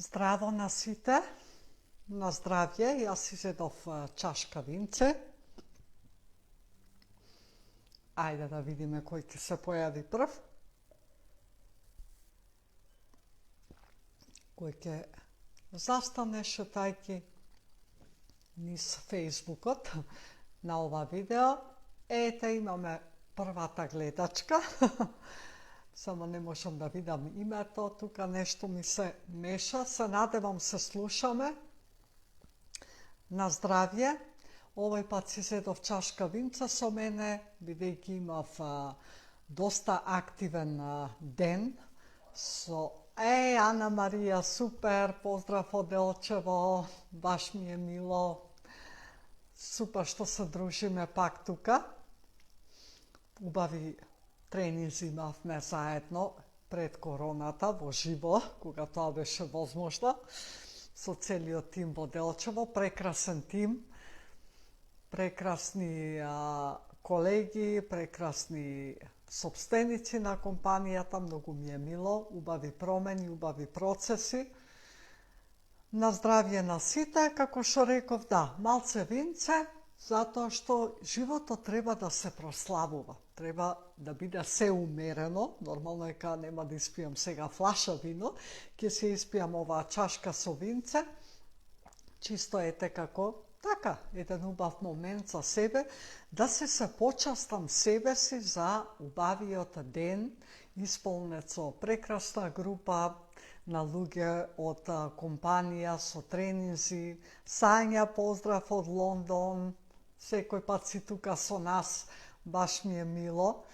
Здраво на сите, на здравје, јас си зедов чашка винце. Ајде да видиме кој ќе се појави прв. Кој ќе застане шетајки низ Фејсбукот на ова видео. Ете, имаме првата гледачка. Само не можам да видам името, тука нешто ми се меша. Се надевам се слушаме. На здравје. Овој пат си зедов чашка винца со мене, бидејќи имав доста активен ден. Ана Марија, супер, поздрав од Делчево, баш ми е мило. Супер што се дружиме пак тука. Убави тренинзи имавме заедно пред короната во живо, кога тоа беше возможно, со целиот тим во Делчево, прекрасен тим, прекрасни колеги, прекрасни сопственици на компанијата, многу ми е мило, убави промени, убави процеси. На здравје на сите, како што реков, да, малце винце, затоа што животот треба да се прославува. Треба да биде се умерено. Нормално е кога нема да испијам сега флаша вино, ќе се испијам оваа чашка со винце. Чисто ете како така, еден убав момент за себе, да се почастам себе си за убавиот ден, исполнет со прекрасна група на луѓе од компанија со тренинзи. Сања, поздрав од Лондон, секој пат си тука со нас, баш ми е мило.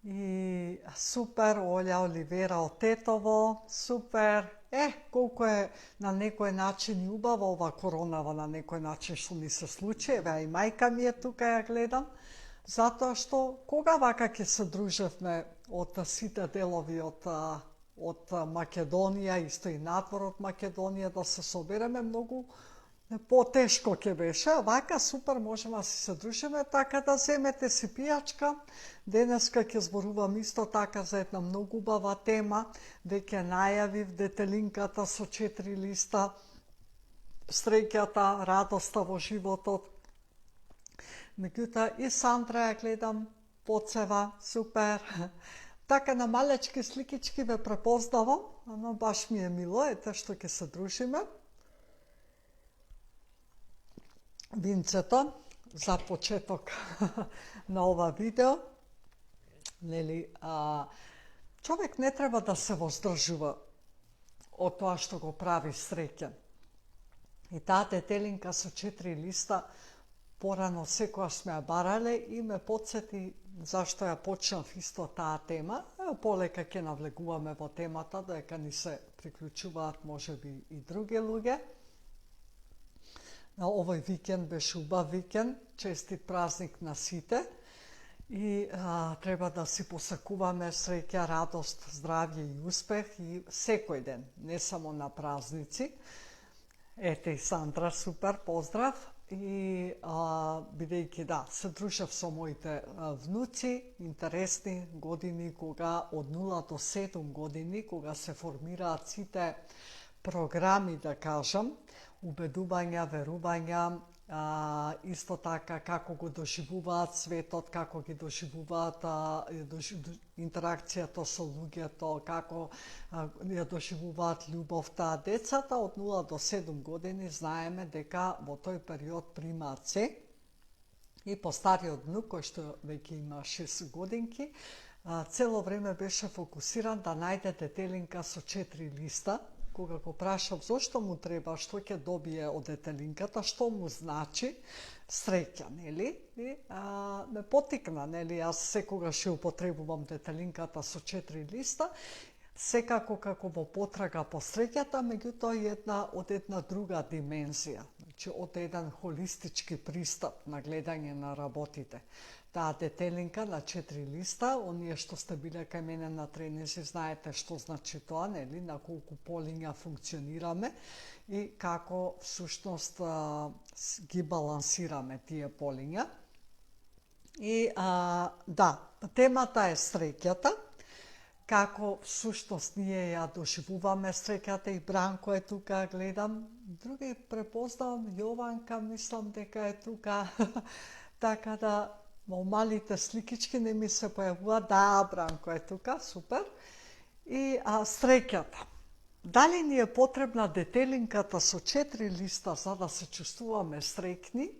И супер, Олја Оливера од Тетово, супер. Колку е на некој начин и убава ова коронава на некој начин што ни се случи, еве и мајка ми е тука, ја гледам, затоа што кога вака ќе се дружевме од сите делови од Македонија, исто и надвор од Македонија, да се собереме, многу потешко ќе беше, а вака супер можеме да се дружиме, така да земете си пијачка. Денеска ќе зборувам исто така за една многу убава тема, веќе најавив детелинката со 4 листа, среќата, радоста во животот. Меѓутоа и Сандра ја гледам поцева, супер. Така на малечки сликички ве препознавам, ама баш ми е мило, ете што ќе се дружиме. Винцето за почеток на ова видео. Нели, човек не треба да се воздржува од тоа што го прави среќен. И таа детелинка со 4 листа порано секојаш сме ја барале и ме потсети зашто ја почнав исто таа тема. Полека ќе навлегуваме во темата, дека ни се приклучуваат можеби и други луѓе. Овој викенд беше убав викенд, честит празник на сите и треба да си посакуваме среќа, радост, здравје и успех и секој ден, не само на празници. Ете и Сандра, супер, поздрав. И бидејќи да, се дружев со моите внуци, интересни години, кога од 0 до 7 години, кога се формираат сите програми, да кажам, убедувања, верувања, исто така како го доживуваат светот, како ги доживуваат интеракцијата со луѓето, како ја доживуваат љубовта. Децата од 0 до 7 години знаеме дека во тој период примаат се. И постариот внук, кој што веќе има 6 годинки, цело време беше фокусиран да најде детелинка со 4 листа. Кога го прашав зошто му треба, што ќе добие од детелинката, што му значи, среќа, нели? И ме потикна, нели? Јас секогаш ја употребувам детелинката со 4 листа, секако како во потрага по среќата, меѓутоа и од една друга димензија, значи од еден холистички пристап на гледање на работите. Таа детелинка на 4 листа, оние што сте биле кај мене на тренинзи, знаете што значи тоа, нели, на колку полиња функционираме и како всушност ги балансираме тие полиња. И да, темата е среќата. како всушност ние ја доживуваме среќата, и Бранко е тука, гледам, други препознавам, Јованка мислам дека е тука, така да малите сликички не ми се појавува, да, Бранко е тука, супер. И среќата. Дали ни е потребна детелинката со 4 листа за да се чувствуваме среќни?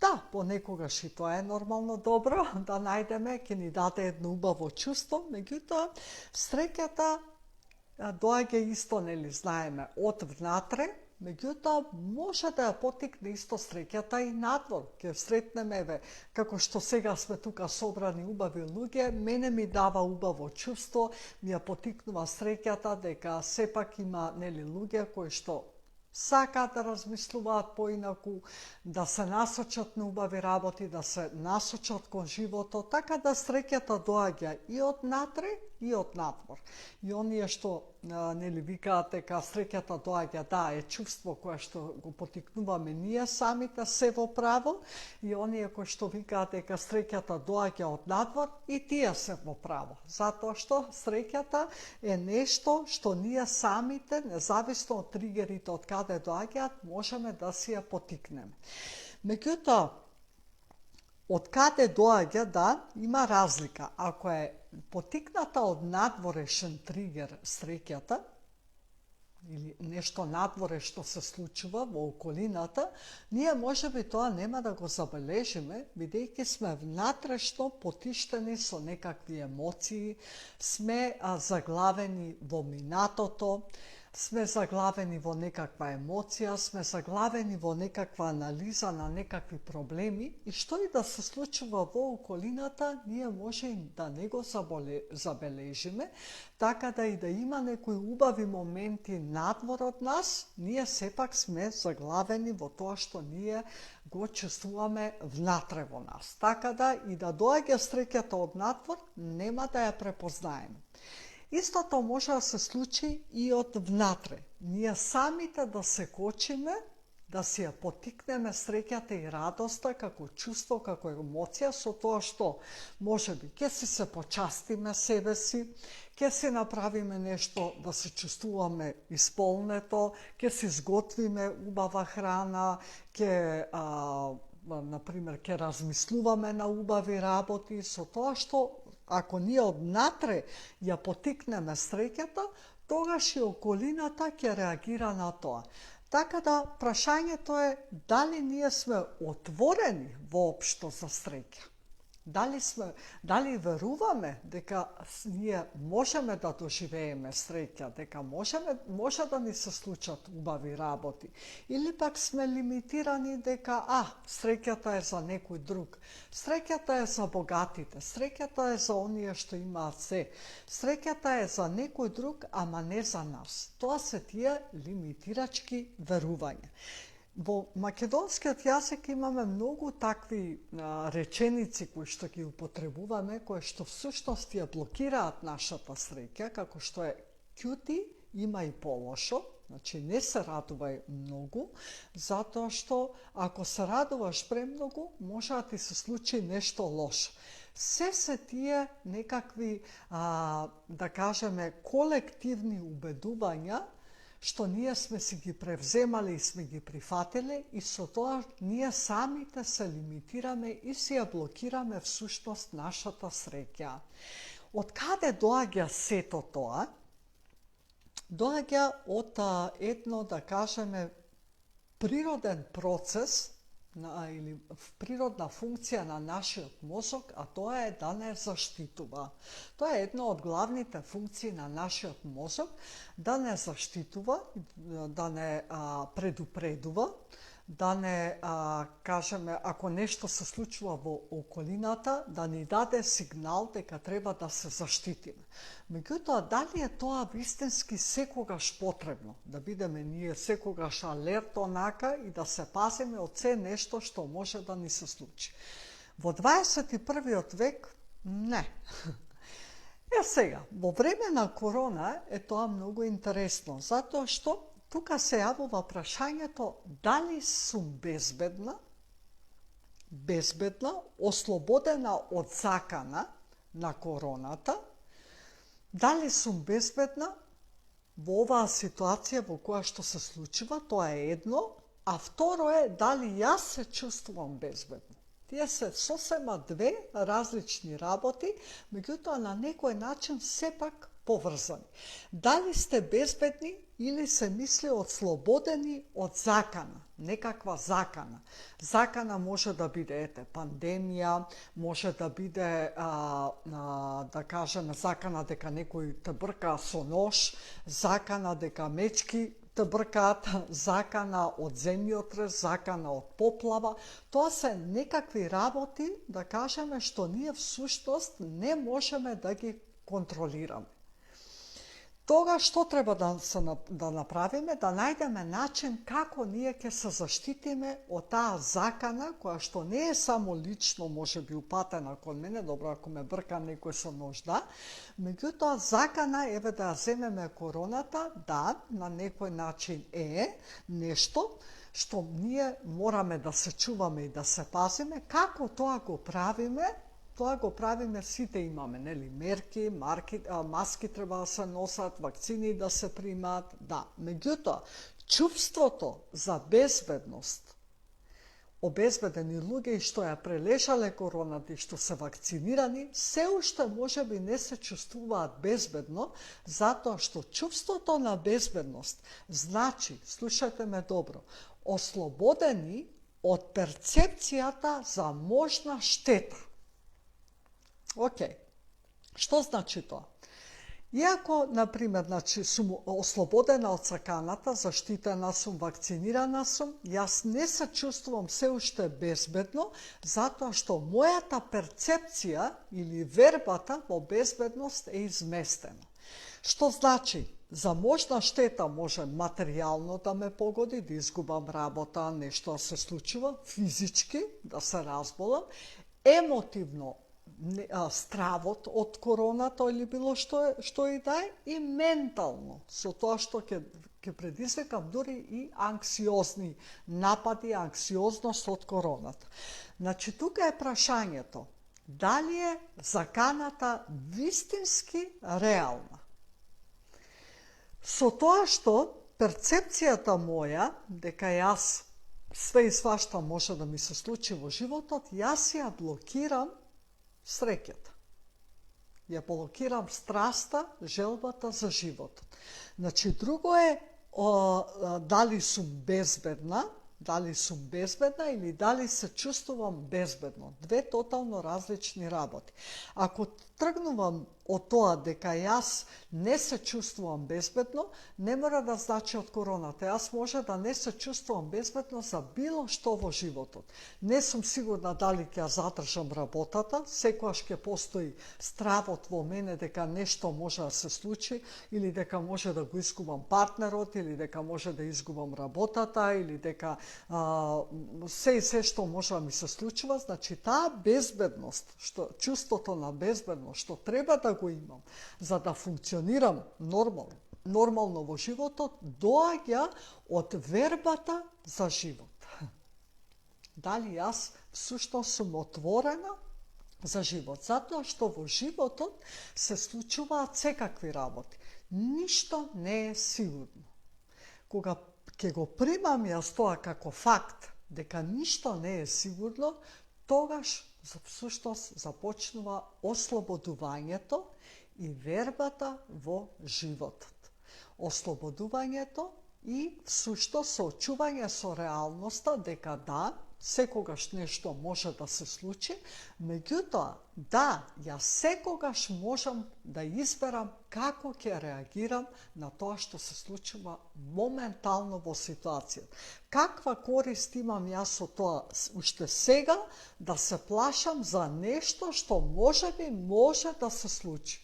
Да, понекогаш и тоа е нормално добро да најдеме, ќе ни даде едно убаво чувство, меѓутоа среќата доаѓа исто, нели знаеме, од внатре, меѓутоа може да ја потикне исто среќата и надвор. Ќе сретнеме, еве, како што сега сме тука собрани убави луѓе, мене ми дава убаво чувство, ми ја потикнува среќата дека сепак има, нели, луѓе кои што сакаат да размислуваат поинаку, да се насочат на убави работи, да се насочат кон животот, така да среќата доаѓа и од натре и од надвор. И оние што нели викаат дека среќата доаѓа, да, е чувство кое што го потикнуваме ние самите се во право, и оние кои што викаат дека среќата доаѓа од надвор, и тие се во право. Затоа што среќата е нешто што ние самите, независно од тригерите од каде доаѓаат, можеме да си ја потикнеме. Меѓутоа, од каде доаѓа, да, има разлика. Ако е потикната од надворешен тригер среќата, или нешто надворе што се случува во околината, ние можеби тоа нема да го забележиме, бидејќи сме внатрешно потиштени со некакви емоции, сме заглавени во минатото, сме заглавени во некаква емоција, сме заглавени во некаква анализа на некакви проблеми, и што и да се случува во околината, ние може и да не го забележиме, така да и да има некои убави моменти надвор од нас, ние сепак сме заглавени во тоа што ние го чувствуваме внатре во нас. Така да и да доаѓа среќата од надвор, нема да ја препознаеме. Истото може да се случи и од внатре. Ние самите да се кочиме, да си ја потикнеме среќата и радоста како чувство, како емоција, со тоа што можеби ќе си се почастиме себе си, ќе си направиме нешто да се чувствуваме исполнето, ќе си изготвиме убава храна, например, ќе размислуваме на убави работи, со тоа што ако ние однатре ја потикнеме среќата, тогаш и околината ќе реагира на тоа. Така да, прашањето е дали ние сме отворени воопшто за среќа. Дали веруваме дека ние можеме да доживееме среќа, дека може да ни се случат убави работи, или пак сме лимитирани дека среќата е за некој друг, среќата е за богатите, среќата е за оние што имаат се, среќата е за некој друг, ама не за нас. Тоа се тие лимитирачки верувања. Во македонскиот јазик имаме многу такви реченици кои што ги употребуваме, кои што всушност ја блокираат нашата среќа, како што е ќути, има и полошо, значи не се радувај многу, затоа што ако се радуваш премногу, може да ти се случи нешто лошо. Се тие некакви, да кажеме, колективни убедувања, што ние сме си ги превземали и сме ги прифатиле, и со тоа ние самите се лимитираме и си ја блокираме всушност нашата среќа. Од каде доаѓа сето тоа? Доаѓа од едно, да кажеме, природен процес или природна функција на нашиот мозок, а тоа е да не заштитува. Тоа е една од главните функции на нашиот мозок, да не заштитува, да не предупредува, да не кажеме, ако нешто се случува во околината, да ни даде сигнал дека треба да се заштитиме. Меѓутоа, дали е тоа вистински секогаш потребно? Да бидеме ние секогаш алерт онака и да се пазиме од се нешто што може да ни се случи. Во 21. век, не. Сега, во време на корона е тоа многу интересно, затоа што тука се јавува прашањето дали сум безбедна, ослободена од закана на короната, Дали сум безбедна во оваа ситуација во која што се случува, тоа е едно, а второ е дали јас се чувствувам безбедно. Тие се сосема две различни работи, меѓутоа на некој начин сепак поврзани. Дали сте безбедни или се мисли ослободени од закана, некаква закана. Закана може да биде пандемија, може да биде да кажеме закана дека некој те брка со нож, закана дека мечки те бркаат, закана од земјотрес, закана од поплава. Тоа се некакви работи, да кажеме, што ние всушност не можеме да ги контролираме. Тога што треба да направиме? Да најдеме начин како ние ќе се заштитиме од таа закана, која што не е само лично можеби упатена кон мене, добро ако ме брка некој со нож, да, меѓутоа закана, еве да ја земеме короната, да, на некој начин е нешто што ние мораме да се чуваме и да се пазиме. Како тоа го правиме? Тоа го правиме, сите имаме, нели, мерки, маски треба да се носат, вакцини да се примаат, да. Меѓутоа, чувството за безбедност, обезбедени луѓе и што ја прележале короната и што се вакцинирани, се уште можеби не се чувствуваат безбедно, затоа што чувството на безбедност значи, слушајте ме добро, ослободени од перцепцијата за можна штета. Океј, што значи тоа? Иако, например, сум ослободена од саканата, заштитена сум, вакцинирана сум, јас не се чувствувам се уште безбедно, затоа што мојата перцепција или вербата во безбедност е изместена. Што значи? За можна штета може материјално да ме погоди, да изгубам работа, нешто се случува, физички да се разболам, емотивно стравот од короната или било што и да е, и ментално, со тоа што ќе предизвикам дури и анксиозни напади, анксиозност од короната. Значи, тука е прашањето, дали е заканата вистински реална? Со тоа што перцепцијата моја, дека јас све и свашта може да ми се случи во животот, јас ја блокирам среќата. Ја блокирам страста, желбата за животот. Значи, друго е дали сум безбедна или дали се чувствувам безбедно. Две тотално различни работи. Ако тргнувам од тоа дека јас не се чувствувам безбедно, не мора да значи од короната. Јас може да не се чувствувам безбедно за било што во животот. Не сум сигурна дали ќе ја задржам работата, секогаш ќе постои стравот во мене дека нешто може да се случи, или дека може да го изгубам партнерот, или дека може да изгубам работата, или дека се што може да ми се случува. Значи, таа безбедност, чувството на безбедност, што треба да го имам за да функционирам нормално во животот, доаѓа од вербата за живот. Дали јас всушност сум отворена за живот? Затоа што во животот се случуваат секакви работи. Ништо не е сигурно. Кога ќе го примам јас тоа како факт, дека ништо не е сигурно, тогаш всушност започнува ослободувањето и вербата во животот. Ослободувањето и всушност соочување со реалноста дека да, секогаш нешто може да се случи, меѓутоа, да, јас секогаш можам да изберам како ќе реагирам на тоа што се случува моментално во ситуацијата. Каква корист имам јас од тоа уште сега да се плашам за нешто што можеби може да се случи?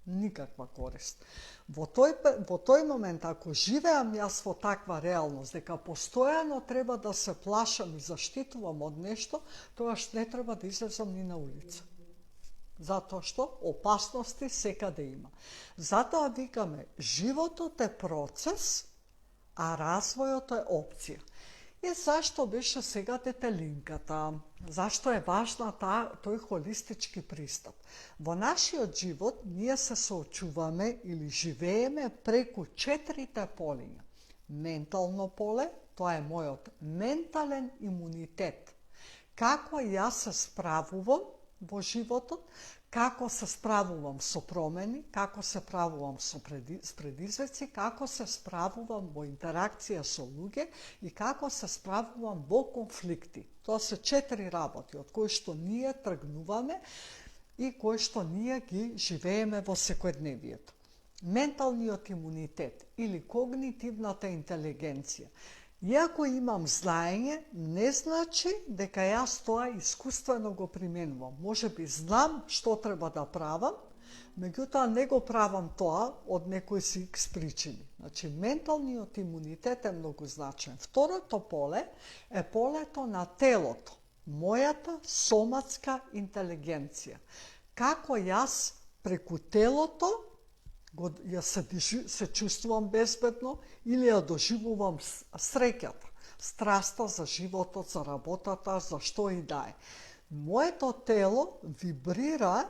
Никаква корист. Во тој момент, ако живеам јас во таква реалност, дека постојано треба да се плашам и заштитувам од нешто, тогаш не треба да излезам ни на улица. Затоа што опасности секаде има. Затоа викаме, животот е процес, а развојот е опција. И зашто беше сега детелинката? Зашто е важна тој холистички пристап? Во нашиот живот ние се соочуваме или живееме преку 4 полиња. Ментално поле, тоа е мојот ментален имунитет. Како јас се справувам во животот, како се справувам со промени, како се справувам со предизвици, како се справувам во интеракција со луѓе и како се справувам во конфликти. Тоа се 4 работи од кои што ние тргнуваме и кои што ние ги живееме во секојдневието. Менталниот имунитет или когнитивната интелигенција. Иако имам знаење, не значи дека јас тоа искуствено го применувам. Може би знам што треба да правам, меѓутоа не го правам тоа од некои си икс причини. Значи, менталниот имунитет е многу значен. Второто поле е полето на телото, мојата соматска интелигенција. Како јас преку телото се чувствувам безбедно или ја доживувам среќата, страста за животот, за работата, за што и да е. Моето тело вибрира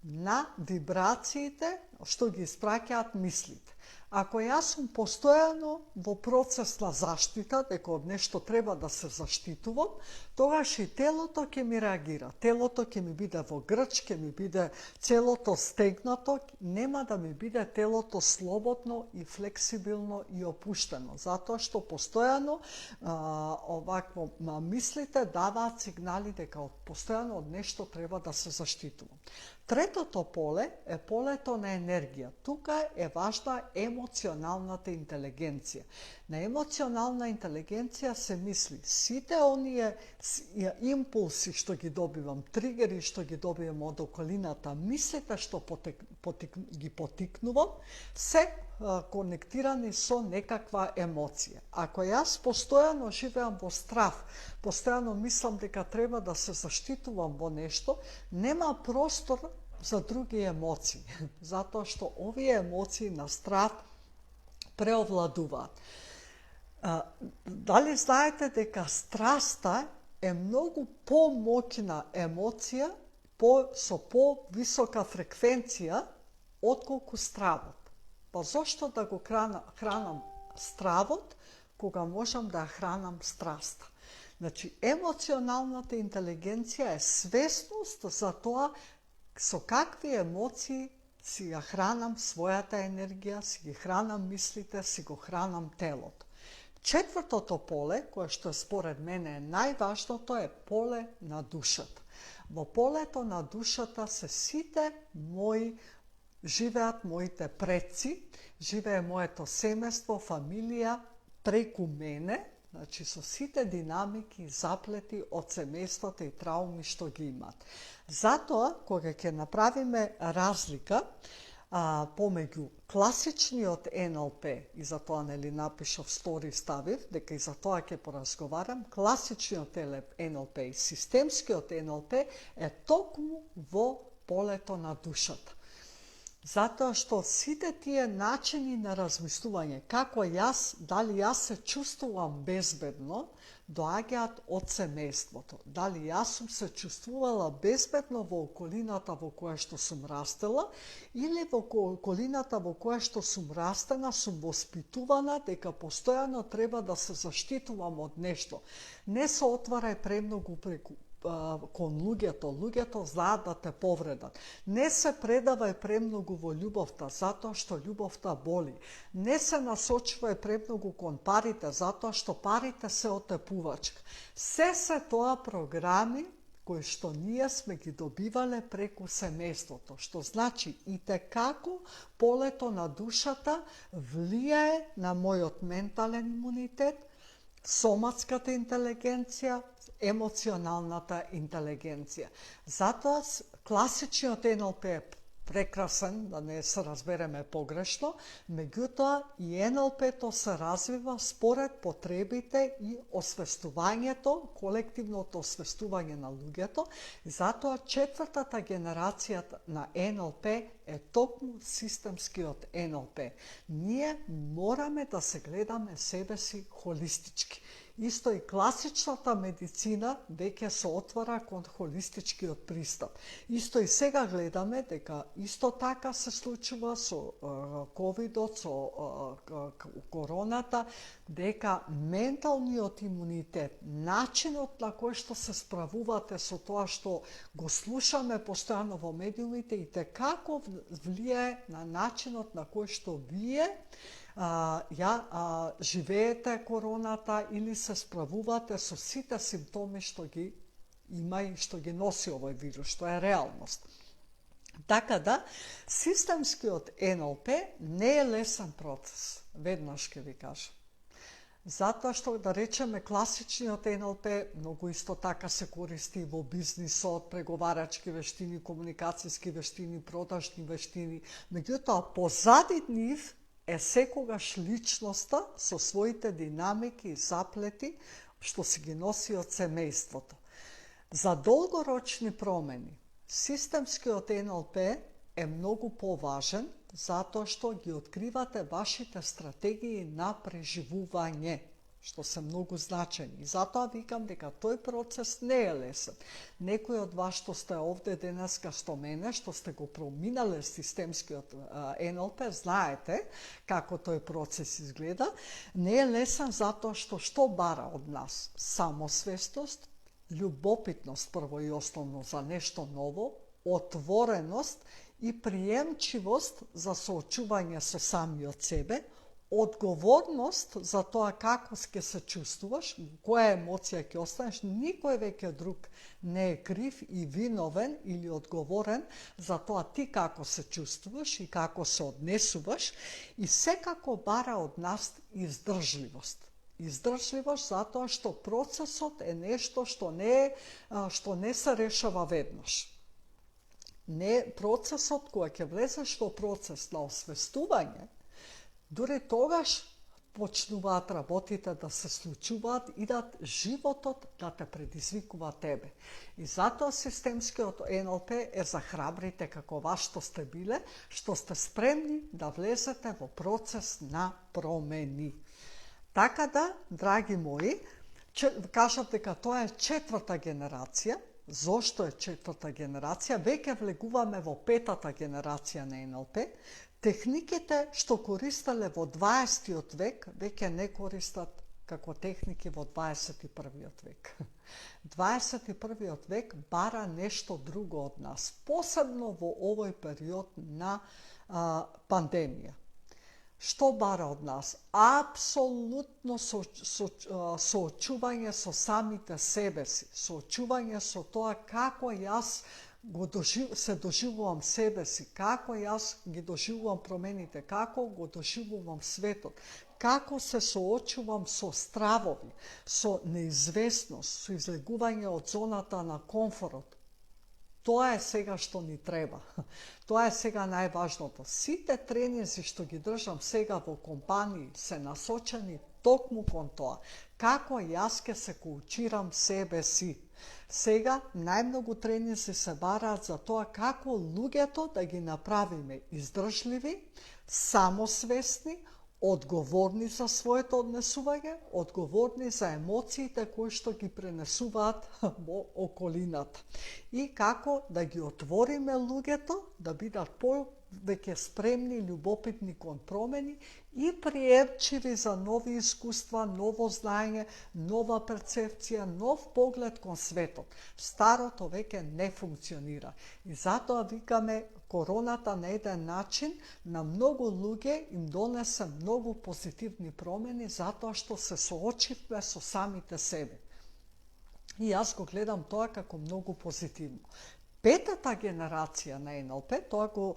на вибрациите што ги испраќаат мислите. Ако јас сум постојано во процес на заштита, дека од нешто треба да се заштитувам, тогаш и телото ќе ми реагира. Телото ќе ми биде во грч, ќе ми биде целото стегнато, нема да ми биде телото слободно и флексибилно и опуштено, затоа што постојано овакво мислите даваат сигнали дека постојано од нешто треба да се заштитувам. Третото поле е полето на енергија. Тука е важна емоционалната интелигенција. На емоционална интелигенција се мисли сите оние импулси што ги добивам, тригери што ги добивам од околината, мислите што ги потикнувам, се конектирани со некаква емоција. Ако јас постојано живеам во страв, постојано мислам дека треба да се заштитувам во нешто, нема простор за други емоции, затоа што овие емоции на страв преовладуваат. Дали знаете дека страста е многу помоćна емоција со повисока фреквенција отколку стравот? Па зошто да го хранам стравот кога можам да ја хранам страста? Значи, емоционалната интелигенција е свесност за тоа со какви емоции си ја хранам својата енергија, си ги хранам мислите, си го хранам телото. Четвртото поле, кое што според мене е најважното, е поле на душата. Во полето на душата се сите живеат моите предци, живее моето семејство, фамилија преку мене, значи со сите динамики и заплети од семејството и трауми што ги имаат. Затоа, кога ќе направиме разлика помеѓу класичниот НЛП, и за тоа напишав стори ставив, дека и за тоа ќе поразговарам, класичниот НЛП и системскиот НЛП е токму во полето на душата. Затоа што сите тие начини на размислување, како дали јас се чувствувам безбедно, доаѓаат од семејството. Дали јас сум се чувствувала безбедно во околината во која што сум растела, или во околината во која што сум растена, сум воспитувана дека постојано треба да се заштитувам од нешто. Не се отварај премногу кон луѓето. Луѓето знаат да те повредат. Не се предавај премногу во љубовта, затоа што љубовта боли. Не се насочувај премногу кон парите, затоа што парите се отепувачка. Се тоа програми кои што ние сме ги добивале преку семејството, што значи и како полето на душата влијае на мојот ментален имунитет, соматската интелигенција, емоционалната интелигенција. Затоа класичниот НЛП е прекрасен, да не се разбереме погрешно, меѓутоа и НЛП-то се развива според потребите и освестувањето, колективното освестување на луѓето, и затоа четвртата генерација на НЛП е токму системскиот НЛП. Ние мораме да се гледаме себе си холистички. Исто и класичната медицина веќе се отвара кон холистичкиот пристап. Исто и сега гледаме дека исто така се случува со ковидот, со короната, дека менталниот имунитет, начинот на кој што се справувате со тоа што го слушаме постојано во медиумите и како влијае на начинот на кој што вие живеете короната или се справувате со сите симптоми што ги има и што ги носи овој вирус, што е реалност. Така да, системскиот НЛП не е лесен процес, веднаш ќе ви кажам. Затоа што, да речеме, класичниот НЛП многу исто така се користи во бизнисот, преговарачки вештини, комуникацијски вештини, продажни вештини. Меѓутоа, позади нив е секогаш личноста со своите динамики и заплети што се ги носи од семејството. За долгорочни промени, системскиот НЛП е многу поважен затоа што ги откривате вашите стратегии на преживување, што се многу значени. И затоа викам дека тој процес не е лесен. Некои од вас што сте овде денеска што мене, што сте го проминале системскиот НЛП, знаете како тој процес изгледа. Не е лесен затоа што бара од нас? Самосвесност, љубопитност прво и основно за нешто ново, отвореност и приемчивост за соочување со самиот себе, одговорност за тоа како ќе се чувствуваш, која емоција ќе останеш, никој веќе друг не е крив и виновен или одговорен за тоа ти како се чувствуваш и како се однесуваш, и секако бара од нас издржливост. Издржливост затоа што процесот е нешто што не се решава веднаш. Не процесот кога ќе влезеш во процес на освестување, дури тогаш почнуваат работите да се случуваат и да животот да те предизвикува тебе. И затоа системскиот НЛП е за храбрите како вас што сте биле, што сте спремни да влезете во процес на промени. Така да, драги мои, кажав дека тоа е четврта генерација. Зошто е четврта генерација? Веќе влегуваме во петата генерација на НЛП. Техниките што користеле во 20. век, веќе не користат како техники во 21. век. 21. век бара нешто друго од нас, посебно во овој период на пандемија. Што бара од нас? Апсолутно соочување со самите себе си, соочување со тоа како јас се доживувам себе си, како јас ги доживувам промените, како го доживувам светот, како се соочувам со стравови, со неизвестност, со излегување од зоната на комфорот. Тоа е сега што ни треба. Тоа е сега најважното. Сите тренинзи што ги држам сега во компании се насочени токму кон тоа. Како јас ке се коучирам себе си. Сега најмногу тренинзи се бараат за тоа како луѓето да ги направиме издржливи, самосвесни, одговорни за своето однесување, одговорни за емоциите кои што ги пренесуваат во околината. И како да ги отвориме луѓето да бидат повеќе спремни, љубопитни кон промени и приемчиви за нови искуства, ново знаење, нова перцепција, нов поглед кон светот. Старото веќе не функционира. И затоа викаме короната на еден начин на многу луѓе им донесе многу позитивни промени затоа што се соочивме со самите себе. И јас го гледам тоа како многу позитивно. Петата генерација на НЛП, тоа го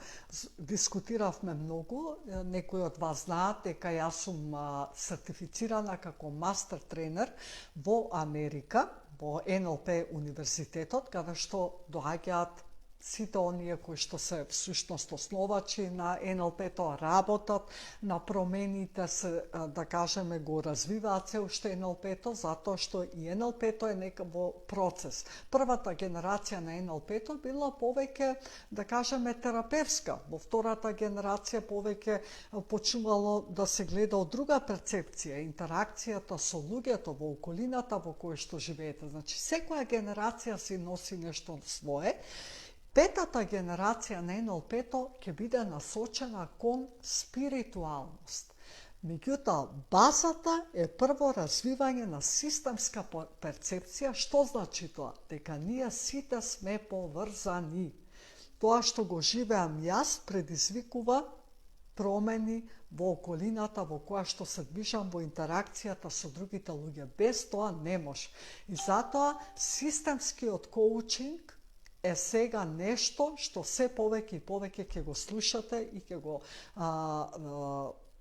дискутиравме многу, некои од вас знаат дека јас сум сертифицирана како мастер тренер во Америка, во НЛП универзитетот, каде што доаѓаат сите оние кои што се всушност основачи на НЛП-то работат на промените, се, да кажеме, го развиваат се уште НЛП-то, затоа што и НЛП-то е некако процес. Првата генерација на НЛП-то била повеќе, да кажеме, терапевска. Во втората генерација повеќе почнувало да се гледа од друга перцепција, интеракцијата со луѓето во околината во која што живеете. Значи, секоја генерација си носи нешто свое. Петата генерација на НЛП-то ќе биде насочена кон спиритуалност. Меѓутоа, базата е прво развивање на системска перцепција. Што значи тоа? Дека ние сите сме поврзани. Тоа што го живеам јас предизвикува промени во околината во која што се движам, во интеракцијата со другите луѓе. Без тоа не може. И затоа системскиот коучинг е сега нешто што се повеќе и повеќе ќе го слушате и ќе го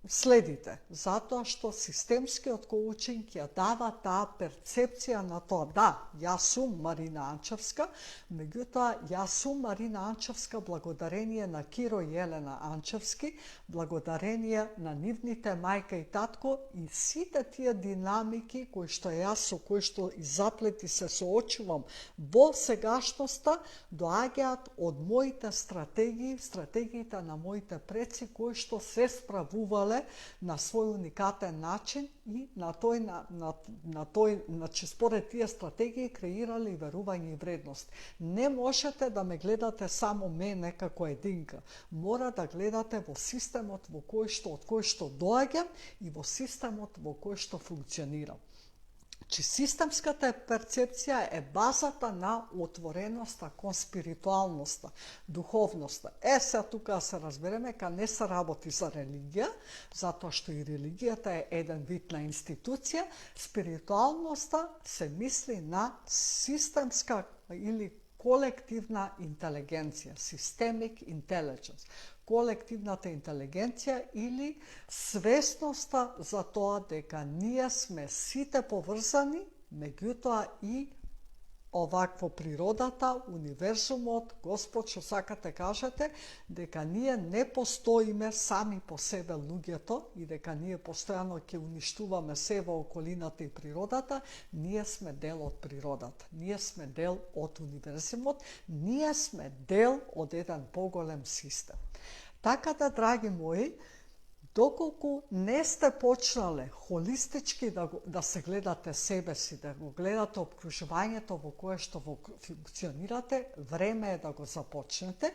следите, затоа што системскиот коучинг ја дава таа перцепција на тоа. Да, јас сум Марина Анчевска, меѓутоа јас сум Марина Анчевска благодарение на Киро и Елена Анчевски, благодарение на нивните мајка и татко и сите тие динамики кои што јас со кои што и заплети се соочувам во сегашноста, доаѓаат од моите стратегии, стратегиите на моите предци кои што се справувале на свој уникатен начин и на тој, значи според тие стратегии креирале и верување и вредност. Не можете да ме гледате само мене како единка. Мора да гледате во системот во кој што, од кој што доаѓам и во системот во кој што функционирам. Че системската перцепција е базата на отвореноста кон спиритуалноста, духовноста. Сега тука се разбереме, ка не се работи за религија, затоа што и религијата е еден вид на институција, спиритуалноста се мисли на системска или колективна интелигенција, systemic intelligence. Колективната интелигенција или свесноста за тоа дека ние сме сите поврзани, меѓутоа и овакво природата, универзумот, Господ, што сакате кажете, дека ние не постоиме сами по себе луѓето и дека ние постојано ќе уништуваме се во околината и природата, ние сме дел од природата, ние сме дел од универзумот, ние сме дел од еден поголем систем. Така да, драги мои, доколку не сте почнале холистички да се гледате себе си, да го гледате обкружувањето во кое што функционирате, време е да го започнете.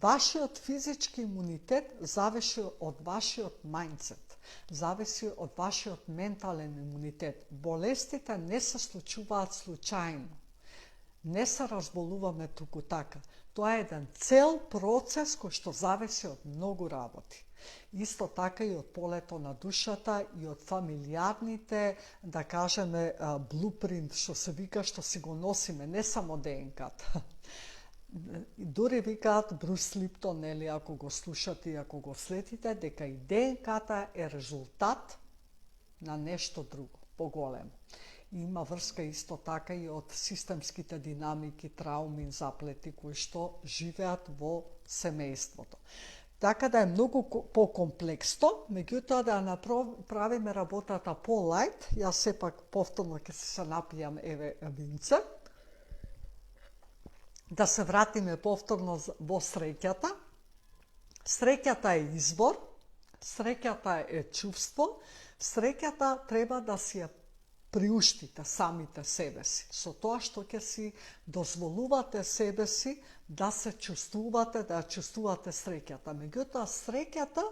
Вашиот физички имунитет зависи од вашиот мајндсет, зависи од вашиот ментален имунитет. Болестите не се случуваат случајно. Не се разболуваме туку така. Тоа е еден цел процес кој што зависи од многу работи. Исто така и од полето на душата и од фамилиарните, да кажеме, блупринт, што се вика, што си го носиме, не само ДНК-та. Дури викаат Брус Липтон, нели, ако го слушате и ако го следите, дека и ДНК-та е резултат на нешто друго, поголемо. Има врска исто така и од системските динамики, трауми, заплети кои што живеат во семејството. Така да е многу по-комплексно, меѓутоа да направиме работата по-лајт, јас сепак повторно ќе се напијам винце, да се вратиме повторно во среќата. Среќата е избор, среќата е чувство, среќата треба да си ја приуштите самите себе си, со тоа што ќе си дозволувате себе си да се чувствувате, да чувствувате среќата. Меѓутоа, среќата,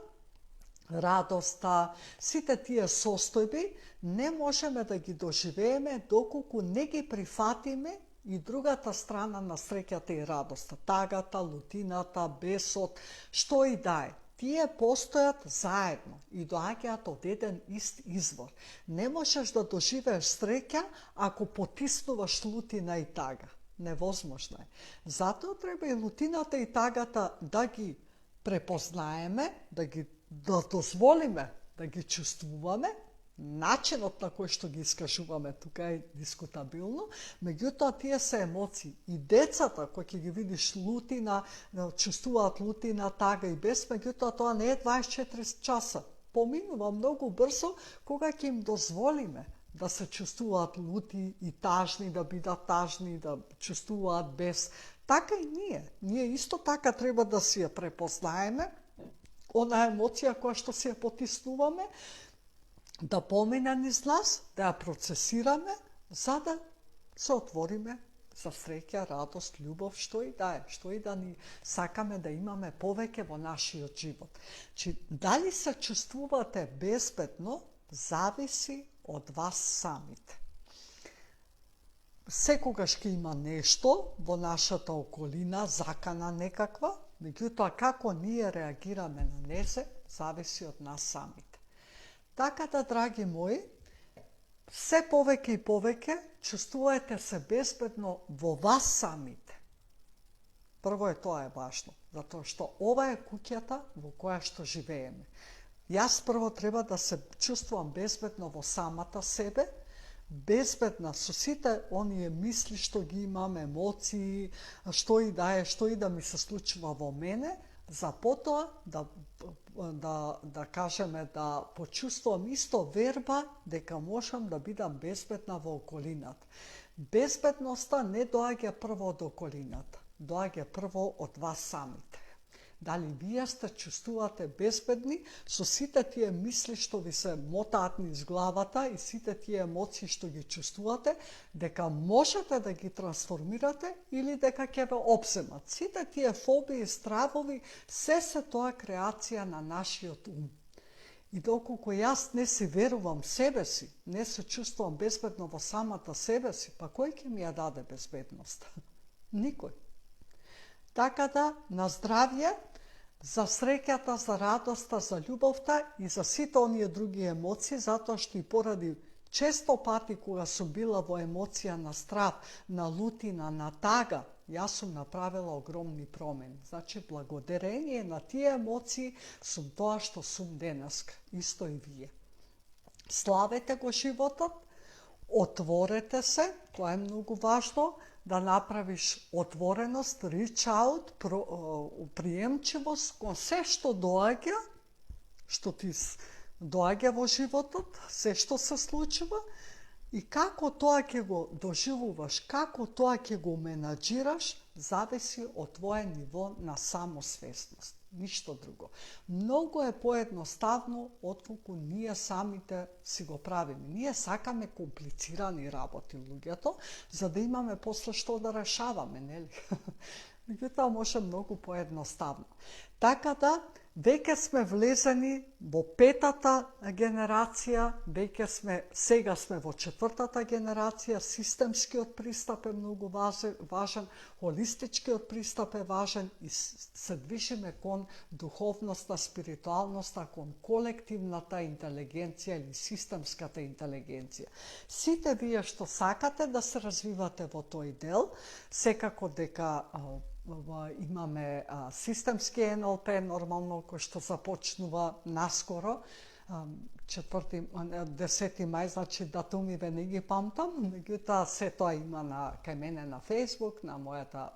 радоста, сите тие состојби не можеме да ги доживееме доколку не ги прифатиме и другата страна на среќата и радоста, тагата, лутината, бесот, што и да е. Тие постојат заедно и доаѓаат од еден ист извор. Не можеш да доживееш среќа ако потиснуваш лутина и тага. Невозможно е. Затоа треба и лутината и тагата да ги препознаеме, да дозволиме да ги чувствуваме Начинот на кој што ги искажуваме тука е дискутабилно, меѓутоа тие се емоции. И децата, кои ќе ги видиш лутина, чувствуваат лутина, тага и бес, меѓутоа тоа не е 24 часа. Поминува многу брзо кога ќе им дозволиме да се чувствуваат лути и тажни, да бидат тажни, да чувствуваат бес. Така и ние. Ние исто така треба да си ја препознаеме, она емоција која што си ја потиснуваме, да помине низ нас, да ја процесираме, за да се отвориме за среќа, радост, љубов, што и да е, што и да ни сакаме да имаме повеќе во нашиот живот. Дали се чувствувате безбедно, зависи од вас самите. Секогаш ќе има нешто во нашата околина, закана некаква, меѓутоа како ние реагираме на незе, зависи од нас самите. Така да, драги мои, се повеќе и повеќе чувствувате се безбедно во вас самите. Прво тоа е важно, затоа што ова е куќата во која што живееме. Јас прво треба да се чувствувам безбедно во самата себе, безбедна со сите оние мисли што ги имам, емоции, што и да ми се случува во мене, за потоа да кажеме да почувствувам исто верба дека можам да бидам безбедна во околината. Безбедноста не доаѓа прво од околината, доаѓа прво од вас самите. Дали вие сте чувствувате безбедни со сите тие мисли што ви се мотаат низ главата и сите тие емоции што ги чувствувате, дека можете да ги трансформирате или дека ќе ве опсемат. Сите тие фобии, стравови, се тоа креација на нашиот ум. И доколку јас не си верувам себе си, не се чувствувам безбедно во самата себе си, па кој ќе ми ја даде безбедност? Никој. Така да, на здравје, за среќата, за радоста, за љубовта и за сите оние други емоции, затоа што и поради често пати кога сум била во емоција на страв, на лутина, на тага, јас сум направила огромни промени. Значи, благодарение на тие емоции сум тоа што сум денеска, исто и вие. Славете го животот, отворете се, тоа е многу важно, да направиш отвореност, reach out, приемчивост кон се што доаѓа, што ти доаѓа во животот, се што се случува и како тоа ќе го доживуваш, како тоа ќе го менаџираш, зависи од твое ниво на самосвесност. Ништо друго. Многу е поедноставно отколку ние самите си го правиме. Ние сакаме комплицирани работи луѓето, за да имаме после што да решаваме, нели? Меѓутоа може многу поедноставно. Така да, веќе сме влезени во петата генерација, сега сме во четвртата генерација, системскиот пристап е многу важен, холистичкиот пристап е важен и се движиме кон духовноста, спиритуалноста, кон колективната интелигенција или системската интелигенција. Сите вие што сакате да се развивате во тој дел, секако дека имаме системски НЛП, нормално, кој што започнува наскоро, 10 мај, значи датумиве не ги памтам, меѓутоа се тоа има кај мене на Facebook, на мојата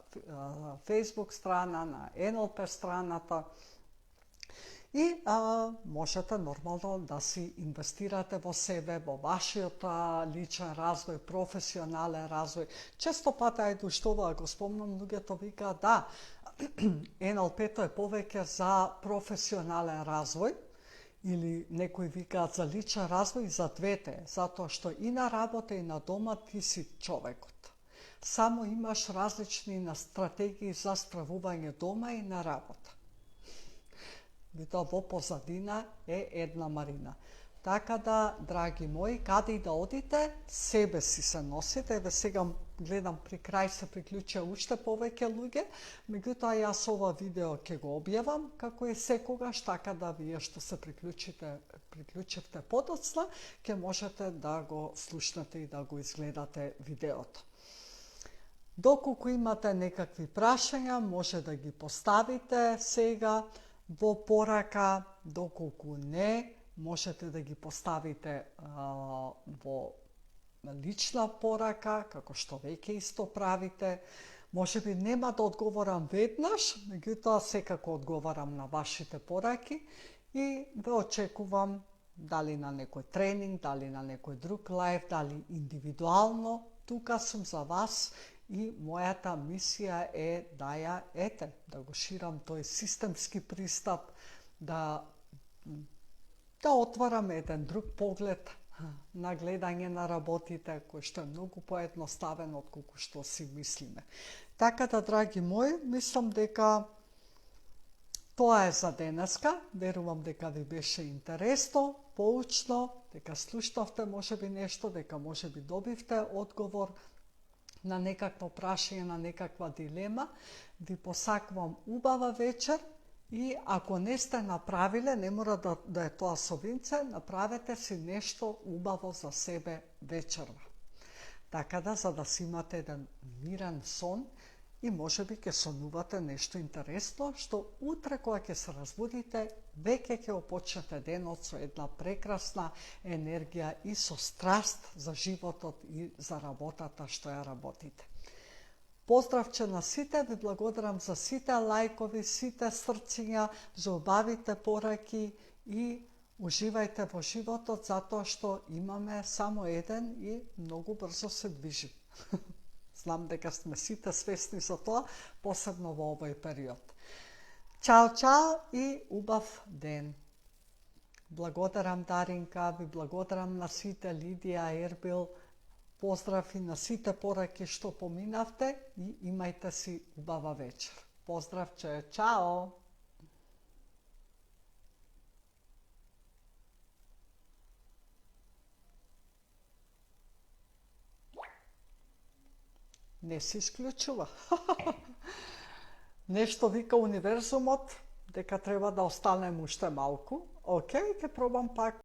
Facebook страна, на НЛП страната. И можете нормално да си инвестирате во себе, во вашиот личен развој, професионален развој. Често пати, ајде што го спомнам, луѓето викаат да, НЛП-то е повеќе за професионален развој, или некои викаат за личен развој, и за двете, затоа што и на работа и на дома ти си човекот. Само имаш различни стратегии за справување дома и на работа. Тоа во позадина е една Марина. Така да, драги мои, каде и да одите, себе си се носите. Еве сега гледам при крај се приклучија уште повеќе луѓе, меѓутоа јас ова видео ќе го објавам како е секогаш, така да вие што се приклучивте подоцна, ќе можете да го слушнете и да го изгледате видеото. Доколку имате некакви прашања, може да ги поставите сега во порака, доколку не, можете да ги поставите во лична порака, како што веќе исто правите. Можеби нема да одговорам веднаш, меѓутоа секако одговарам на вашите пораки и ве очекувам дали на некој тренинг, дали на некој друг лајв, дали индивидуално. Тука сум за вас и мојата мисија е да го ширам тој системски пристап, да отварам еден друг поглед на гледање на работите, кој што е многу поедноставен од колку што си мислиме. Така да, драги мои, мислам дека тоа е за денеска. Верувам дека ви беше интересно, поучно, дека слушнавте можеби нешто, дека можеби добивте одговор на некакво прашање, на некаква дилема. Ви посакувам убава вечер и ако не сте направиле, не мора да е тоа со винце, направете си нешто убаво за себе вечерва. Така да, за да си имате еден мирен сон и можеби ќе сонувате нешто интересно, што утре кога ќе се разбудите, веќе ќе опочнете денот со една прекрасна енергија и со страст за животот и за работата што ја работите. Поздравче на сите, ви благодарам за сите лајкови, сите срциња, за убавите пораки и уживајте во животот, затоа што имаме само еден и многу брзо се движи. Знам дека сме сите свесни за тоа, посебно во овој период. Чао, чао и убав ден. Благодарам Даринка, ви благодарам на сите, Лидија, Ербил, поздрав и на сите пораки што поминавте и имајте си убава вечер. Поздравче, чао! Не се исклучува. Нешто вика универзумот дека треба да останем уште малку. Океј, ќе пробам пак.